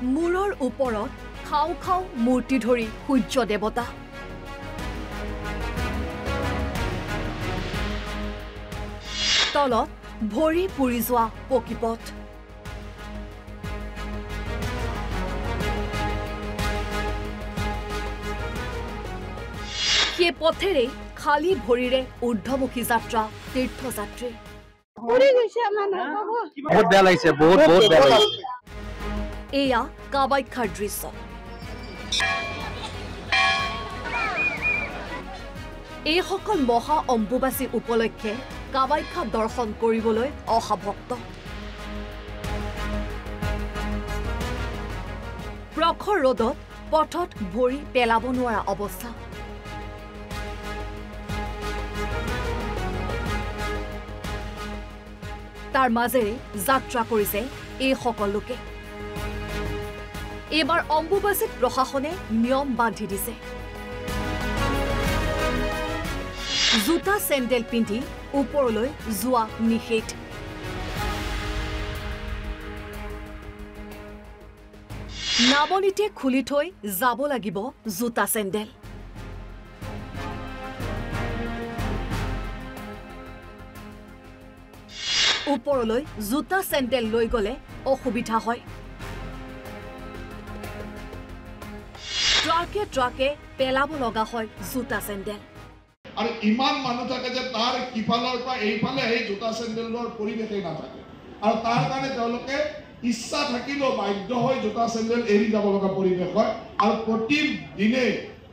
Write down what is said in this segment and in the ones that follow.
মূৰৰ ওপৰত খাও খাও মূৰ্তি ধৰি সূৰ্য দেৱতা তলত ভৰি পুৰি যোৱা পকীপথ সেই পথেৰে খালী ভৰিৰে ঊৰ্ধ্বমুখী যাত্ৰা তীৰ্থযাত্ৰী বহুত বেয়া লাগিছে বহুত বেয়া লাগিছে এয়া কামাখ্যাৰ দৃশ্য এইসকল মহা অম্বুবাচী উপলক্ষে কামাখ্যা দৰ্শন কৰিবলৈ অহা ভক্ত প্ৰখৰ ৰ'দত পথত ভৰি পেলাব নোৱাৰা অৱস্থা তাৰ মাজেৰে যাত্ৰা কৰিছে এইসকল লোকে এইবাৰ অম্বুবাচীত প্ৰশাসনে নিয়ম বান্ধি দিছে জোতা চেণ্ডেল পিন্ধি ওপৰলৈ যোৱা নিষেধ নামনিতে খুলি থৈ যাব লাগিব জোতা চেণ্ডেল ওপৰলৈ জোতা চেণ্ডেল লৈ গলে অসুবিধা হয় ট্ৰাকে ট্ৰাকে পেলাব লগা হয় জোতা চেণ্ডেল আৰু ইমান মানুহ থাকে যে তাৰ কিফালৰ পৰা এইফালে এই জোতা চেণ্ডেলৰ পৰিৱেশেই নাথাকে আৰু তাৰ কাৰণে তেওঁলোকে ইচ্ছা থাকিলেও বাধ্য হৈ জোতা চেণ্ডেল এৰি যাব লগা পৰিৱেশ হয় আৰু প্ৰতিদিনে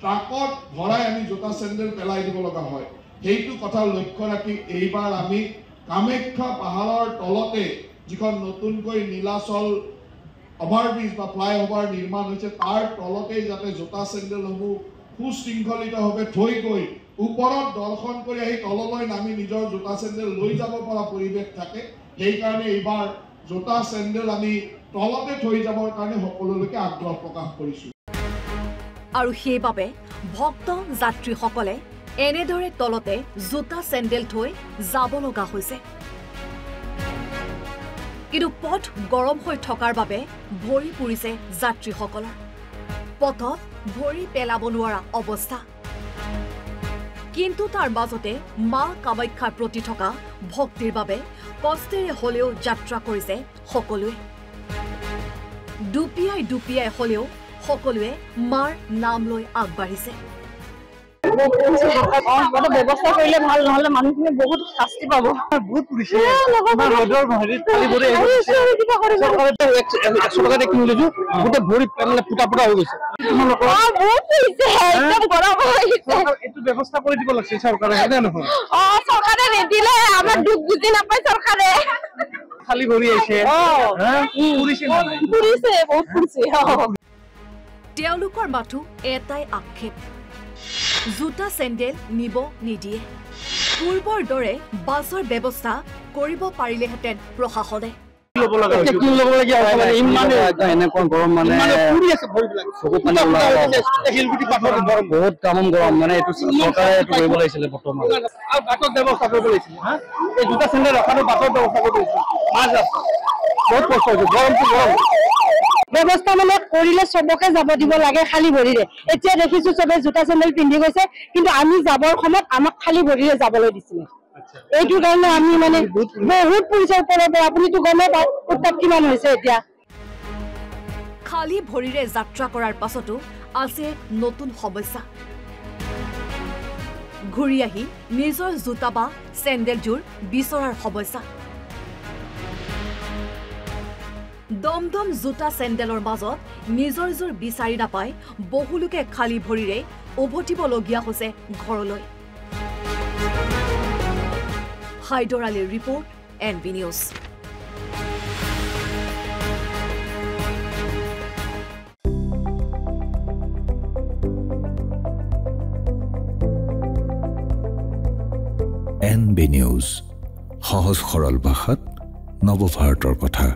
ট্ৰাকত ভৰাই আমি জোতা চেণ্ডেল পেলাই দিব লগা হয় সেইটো কথা লক্ষ্য ৰাখি এইবাৰ আমি কামাখ্যা পাহাৰৰ তলতে যিখন নতুনকৈ নীলাচল অভাৰব্ৰিজ বা ফ্লাইঅভাৰ নিৰ্মাণ হৈছে তাৰ তলতেই যাতে জোতা চেণ্ডেলসমূহ সুশৃংখলিতভাৱে থৈ গৈ ওপৰত দৰ্শন কৰি আহি তললৈ নামি নিজৰ জোতা চেণ্ডেল লৈ যাব পৰা পৰিৱেশ থাকে সেইকাৰণে এইবাৰ জোতা চেণ্ডেল আমি তলতে থৈ যাবৰ কাৰণে সকলোলৈকে আগ্ৰহ প্ৰকাশ কৰিছোঁ আৰু সেইবাবে ভক্ত যাত্ৰীসকলে এনেদৰে তলতে জোতা চেণ্ডেল থৈ যাব লগা হৈছে কিন্তু পথ গৰম হৈ থকাৰ বাবে ভৰি পুৰিছে যাত্ৰীসকলৰ পথত ভৰি পেলাব নোৱাৰা অৱস্থা কিন্তু তাৰ মাজতে মা কামাখ্যাৰ প্ৰতি থকা ভক্তিৰ বাবে কষ্টেৰে হলেও যাত্ৰা কৰিছে সকলোৱে দুপিয়াই দুপিয়াই হলেও সকলোৱে মাৰ নাম লৈ আগবাঢ়িছে ব্যৱস্থা কৰিলে ভাল নহলে মানুহখিনি বহুত শাস্তি পাব বহুত পুলিছে ৰ'দৰ হেৰিত খালি ভৰি চৰকাৰে কি লৈছো গোটেই ভৰি মানে ফুটা ফুটা হৈ গৈছে এইটো ব্যৱস্থা কৰি দিব লাগিছে চৰকাৰে হয়নে নহয় চৰকাৰে নিদিলে আমাৰ দুখ বুজি নাপায় চৰকাৰে খালি ভৰি আহিছে বহুত ফুৰিছে তেওঁলোকৰ মাথো এটাই আক্ষেপ জোতা চেণ্ডেল নিব নিদিয়ে পূৰ্বৰ দৰে বাছৰ ব্যৱস্থা কৰিব পাৰিলেহেঁতেন প্ৰশাসনে বহুত তামাম গৰম মানে এইটো চৰকাৰে এইটো কৰিব লাগিছিলে বৰ্তমান আৰু বাছৰ ব্যৱস্থা কৰিব লাগিছিলে এই জোতা চেণ্ডেল ৰখাটো বাছৰ ব্যৱস্থা কৰিব লাগিছিলে বহুত কষ্ট হৈছে গৰমটো গৰম ব্যৱস্থা মানে কৰিলে চবকে যাব দিব লাগে খালী ভৰিৰে এতিয়া দেখিছো চবে জোতা চেণ্ডেল পিন্ধি গৈছে কিন্তু আমি যাবৰ সময়ত আমাক খালী ভৰিৰে যাবলৈ দিছিলে এইটো কাৰণে আমি মানে বহুত পইচা ওপৰৰ পৰা আপুনিতো গমেই পায় উত্তাপ কিমান হৈছে এতিয়া খালী ভৰিৰে যাত্ৰা কৰাৰ পাছতো আছে এক নতুন সমস্যা ঘূৰি আহি নিজৰ জোতা বা চেণ্ডেলযোৰ বিচৰাৰ সমস্যা দমদম জোতা চেণ্ডেলৰ মাজত নিজৰ জোৰ বিচাৰি নাপায় বহুলোকে খালী ভৰিৰে উভতিবলগীয়া হৈছে ঘৰলৈ হাইদৰ আলীৰ report NB news NB news সহজ সৰল ভাষাত নৱভাৰতৰ কথা।